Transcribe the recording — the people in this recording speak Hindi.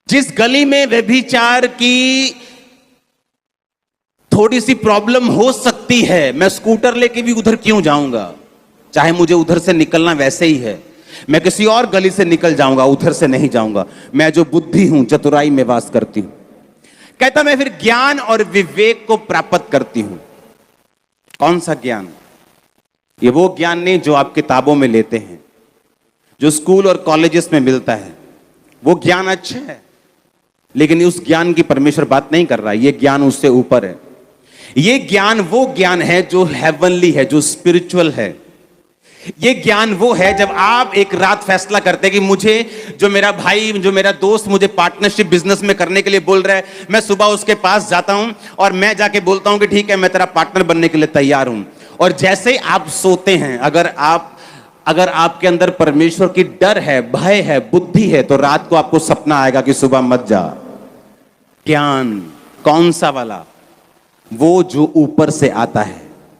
जिस गली में व्यभिचार की थोड़ी सी प्रॉब्लम हो सकती है, मैं स्कूटर लेके भी उधर क्यों जाऊंगा? चाहे मुझे उधर से निकलना वैसे ही है, मैं किसी और गली से निकल जाऊंगा, उधर से नहीं जाऊंगा। मैं जो बुद्धि हूं, चतुराई में वास करती हूं। कहता मैं फिर ज्ञान और विवेक को प्राप्त करती हूं। कौन सा ज्ञान? ये वो ज्ञान नहीं जो आप किताबों में लेते हैं, जो स्कूल और कॉलेजेस में मिलता है। वो ज्ञान अच्छा है, लेकिन उस ज्ञान की परमेश्वर बात नहीं कर रहा है। ये ज्ञान उससे ऊपर है। ये ज्ञान वो ज्ञान है जो हेवनली है, जो स्पिरिचुअल है। ये ज्ञान वो है जब आप एक रात फैसला करते हैं कि मुझे, जो मेरा भाई, जो मेरा दोस्त मुझे पार्टनरशिप बिजनेस में करने के लिए बोल रहा है, मैं सुबह उसके पास जाता हूं और मैं जाके बोलता हूं कि ठीक है, मैं तेरा पार्टनर बनने के लिए तैयार हूं। और जैसे ही आप सोते हैं, अगर आपके अंदर परमेश्वर की डर है, भय है, बुद्धि है, तो रात को आपको सपना आएगा कि सुबह मत जा। ज्ञान कौन सा वाला? वो जो ऊपर से आता है।